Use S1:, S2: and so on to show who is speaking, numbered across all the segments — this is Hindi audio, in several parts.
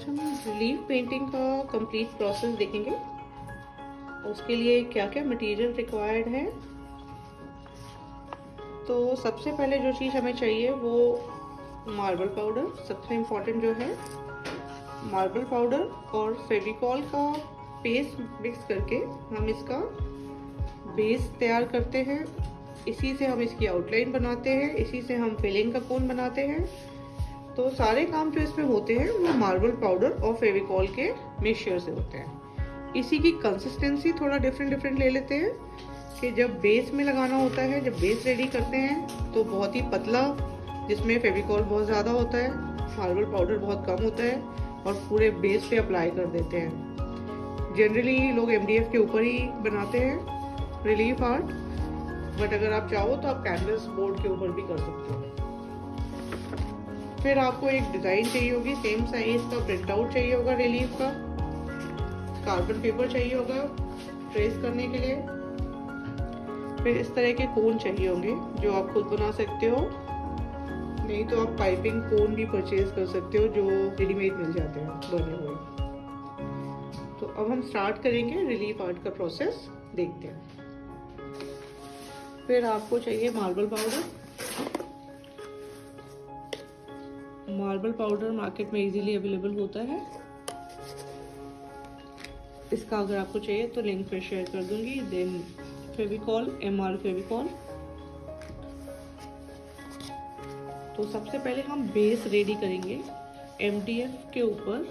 S1: आज हम रिलीफ पेंटिंग का कंप्लीट प्रोसेस देखेंगे। उसके लिए क्या क्या मटेरियल रिक्वायर्ड है। तो सबसे पहले जो चीज़ हमें चाहिए वो मार्बल पाउडर, सबसे इम्पोर्टेंट जो है मार्बल पाउडर और फेविकॉल का पेस्ट मिक्स करके हम इसका बेस तैयार करते हैं। इसी से हम इसकी आउटलाइन बनाते हैं, इसी से हम फिलिंग का कोन बनाते हैं। तो सारे काम जो इसमें होते हैं वो मार्बल पाउडर और फेविकॉल के मिक्सचर से होते हैं। इसी की कंसिस्टेंसी थोड़ा डिफरेंट ले लेते हैं कि जब बेस में लगाना होता है, जब बेस रेडी करते हैं तो बहुत ही पतला, जिसमें फेविकॉल बहुत ज़्यादा होता है, मार्बल पाउडर बहुत कम होता है और पूरे बेस पे अप्लाई कर देते हैं। जनरली लोग MDF के ऊपर ही बनाते हैं रिलीफ आर्ट, बट अगर आप चाहो तो आप कैनवस बोर्ड के ऊपर भी कर सकते हो। फिर आपको एक डिज़ाइन चाहिए होगी, सेम साइज का प्रिंट आउट चाहिए होगा रिलीफ का, कार्बन पेपर चाहिए होगा ट्रेस करने के लिए। फिर इस तरह के कोन चाहिए होंगे जो आप खुद बना सकते हो, नहीं तो आप पाइपिंग कोन भी परचेज कर सकते हो जो रेडीमेड मिल जाते हैं बने हुए। तो अब हम स्टार्ट करेंगे रिलीफ आर्ट का प्रोसेस, देखते हैं। फिर आपको चाहिए marble powder. Marble powder market में इजीली अवेलेबल होता है। इसका अगर आपको चाहिए तो लिंक पे शेयर कर दूंगी। Then Fevicol, MR Fevicol. तो सबसे पहले हम बेस रेडी करेंगे। MDF के ऊपर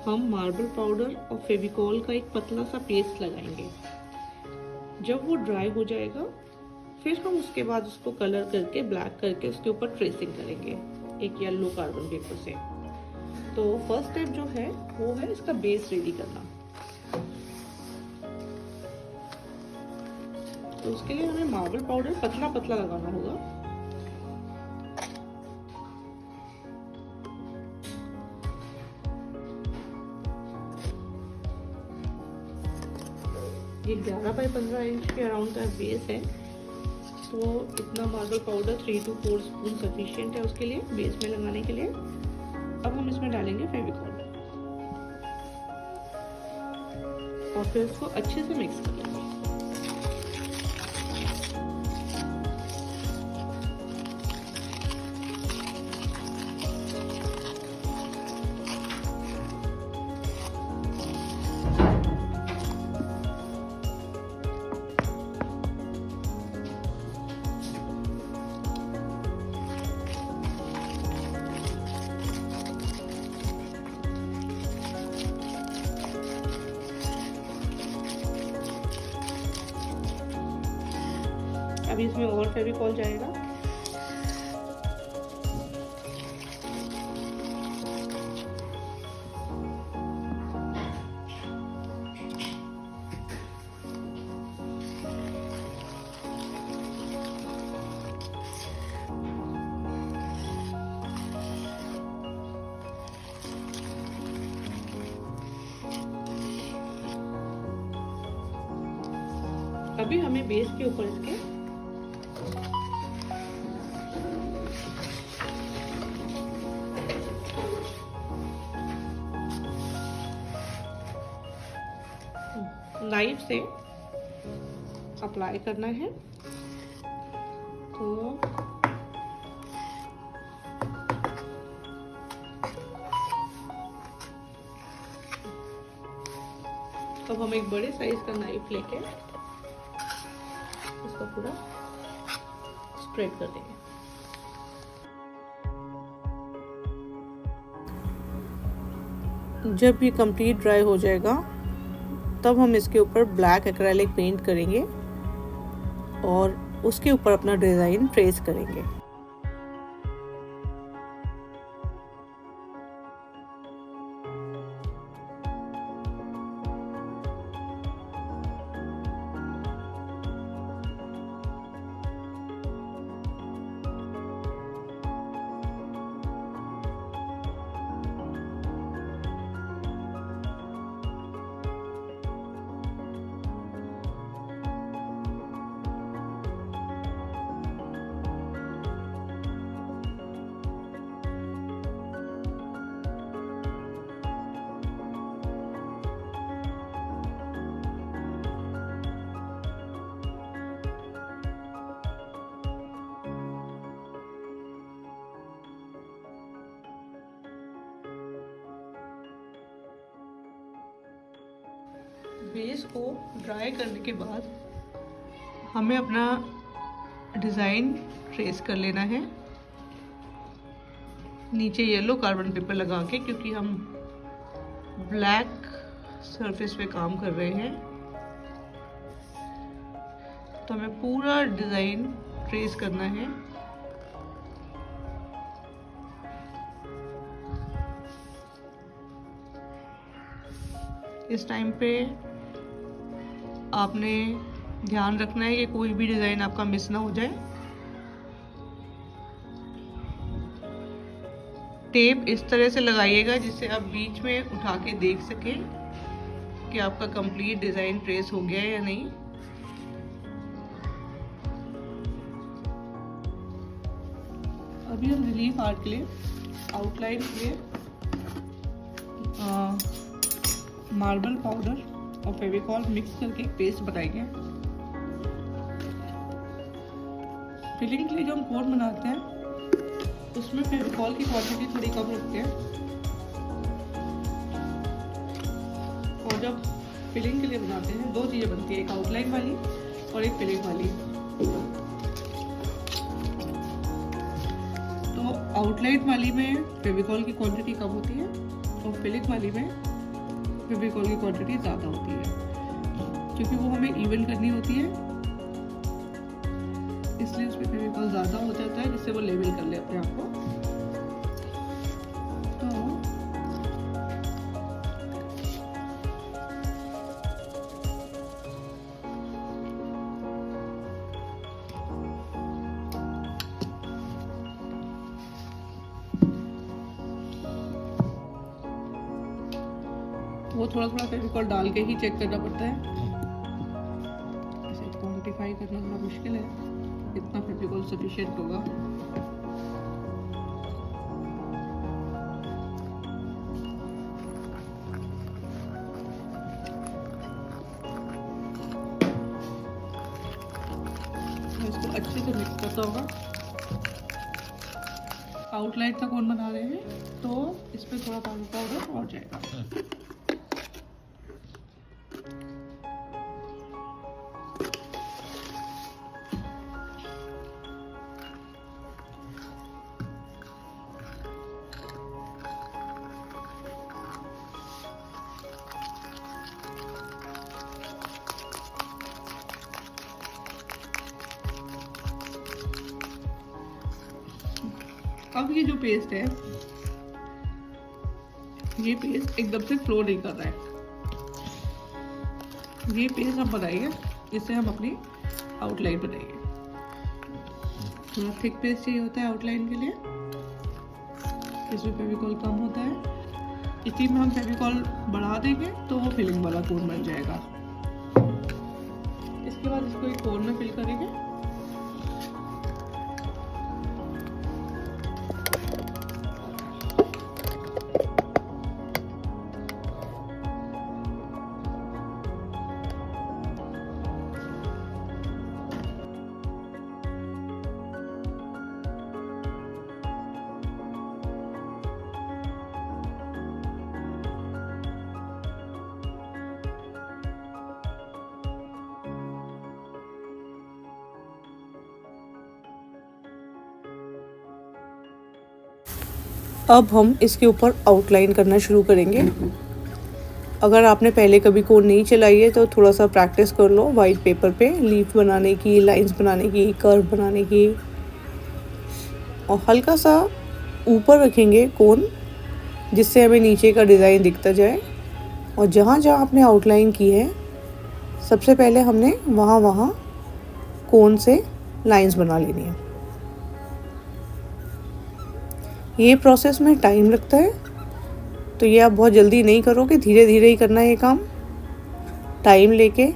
S1: हम मार्बल पाउडर और फेविकॉल का एक पतला सा पेस्ट लगाएंगे। जब वो ड्राई हो जाएगा फिर हम उसके बाद उसको कलर करके ब्लैक करके उसके ऊपर ट्रेसिंग करेंगे एक येलो कार्बन पेपर से। तो फर्स्ट स्टेप जो है वो है इसका बेस रेडी करना। तो उसके लिए हमें मार्बल पाउडर पतला पतला लगाना होगा। ये 11 बाई 15 इंच के अराउंड का बेस है, तो इतना marble powder 3 to 4 spoon sufficient है उसके लिए, बेस में लगाने के लिए। अब हम इसमें डालेंगे फेविकॉल और फिर इसको अच्छे से मिक्स कर लेंगे। अभी इसमें और फेविकॉल जाएगा। अभी हमें बेस के ऊपर इसके नाइफ से अप्लाई करना है। तो अब हम एक बड़े साइज का नाइफ लेके इसको पूरा स्प्रेड कर देंगे। जब ये कंप्लीट ड्राई हो जाएगा तब हम इसके ऊपर ब्लैक एक्रेलिक पेंट करेंगे और उसके ऊपर अपना डिज़ाइन ट्रेस करेंगे। बेस को ड्राई करने के बाद हमें अपना डिज़ाइन ट्रेस कर लेना है नीचे येलो कार्बन पेपर लगा के, क्योंकि हम ब्लैक सरफेस पे काम कर रहे हैं। तो हमें पूरा डिज़ाइन ट्रेस करना है। इस टाइम पे आपने ध्यान रखना है कि कोई भी डिज़ाइन आपका मिस ना हो जाए। टेप इस तरह से लगाइएगा जिससे आप बीच में उठा के देख सकें कि आपका कंप्लीट डिज़ाइन ट्रेस हो गया है या नहीं। अभी हम रिलीफ आर्ट के लिए आउटलाइन के लिए मार्बल पाउडर और फेविकॉल मिक्स करके एक पेस्ट बनाएंगे। फिलिंग के लिए जो हम कोन बनाते हैं उसमें फेविकॉल की क्वांटिटी थोड़ी कम रखते हैं, और जब फिलिंग के लिए बनाते हैं दो चीज़ें बनती है, एक आउटलाइन वाली और एक फिलिंग वाली। तो आउटलाइन वाली में फेविकॉल की क्वांटिटी कम होती है और फिलिंग वाली में फेविकॉल की क्वांटिटी ज़्यादा होती है, क्योंकि वो हमें इवन करनी होती है, इसलिए उसमें फेविकॉल ज़्यादा हो जाता है जिससे वो लेवल कर ले अपने आप को। वो थोड़ा थोड़ा फेविकॉल डाल के ही चेक करना पड़ता है, इसे क्वांटिफाई करना थोड़ा मुश्किल है, इतना फेविकॉल सफिशिएंट होगा। इसको अच्छे से मिक्स करता होगा। आउटलाइन का कोन बना रहे हैं तो इस पर थोड़ा पाउडर और जाएगा। अब ये जो पेस्ट है, ये पेस्ट एकदम से फ्लो नहीं कर रहा है। ये पेस्ट हम बनाएंगे, इससे हम अपनी आउटलाइन बनाएंगे। थोड़ा थिक पेस्ट चाहिए होता है आउटलाइन के लिए, इसमें फेविकॉल कम होता है। इसी में हम फेविकॉल बढ़ा देंगे तो वो फिलिंग वाला कोन बन जाएगा। इसके बाद इसको एक कोन में फिल करेंगे। अब हम इसके ऊपर आउटलाइन करना शुरू करेंगे। अगर आपने पहले कभी कोन नहीं चलाई है तो थोड़ा सा प्रैक्टिस कर लो वाइट पेपर पे, लीफ बनाने की, लाइंस बनाने की, कर्व बनाने की। और हल्का सा ऊपर रखेंगे कोन, जिससे हमें नीचे का डिज़ाइन दिखता जाए। और जहाँ जहाँ आपने आउटलाइन की है सबसे पहले हमने वहाँ कोन से लाइंस बना लेनी है। ये प्रोसेस में टाइम लगता है, तो ये आप बहुत जल्दी नहीं करोगे, धीरे धीरे ही करना है ये काम, टाइम लेके।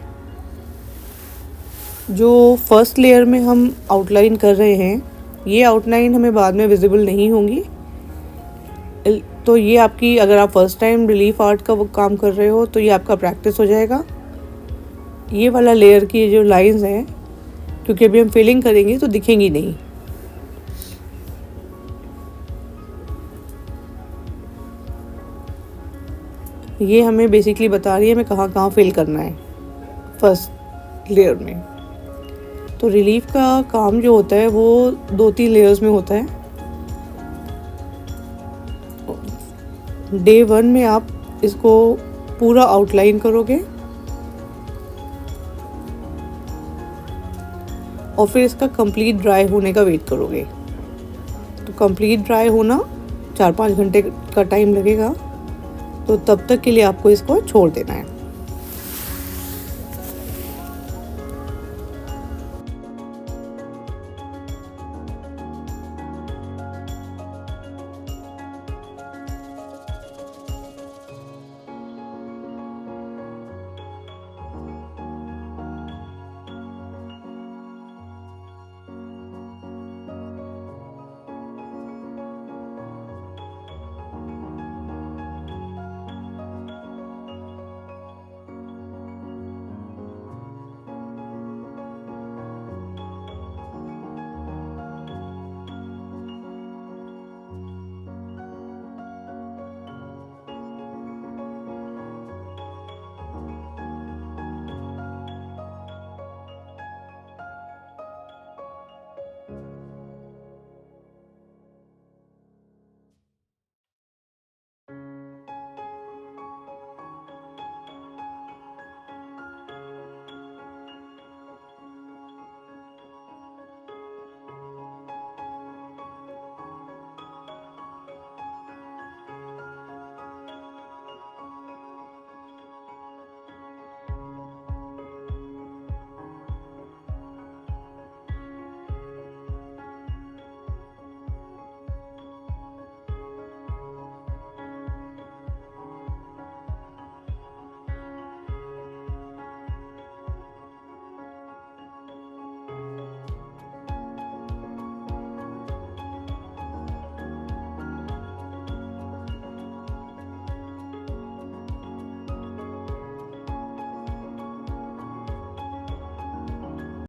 S1: जो फर्स्ट लेयर में हम आउटलाइन कर रहे हैं, ये आउटलाइन हमें बाद में विजिबल नहीं होंगी। तो ये आपकी, अगर आप फर्स्ट टाइम रिलीफ आर्ट का काम कर रहे हो तो ये आपका प्रैक्टिस हो जाएगा। ये वाला लेयर की जो लाइंस हैं, क्योंकि अभी हम फिलिंग करेंगे तो दिखेंगी नहीं। ये हमें बेसिकली बता रही है हमें कहाँ कहाँ फिल करना है फर्स्ट लेयर में। तो रिलीफ का काम जो होता है वो 2-3 लेयर्स में होता है। डे 1 में आप इसको पूरा आउटलाइन करोगे और फिर इसका कंप्लीट ड्राई होने का वेट करोगे। तो कंप्लीट ड्राई होना 4-5 घंटे का टाइम लगेगा, तो तब तक के लिए आपको इसको छोड़ देना है।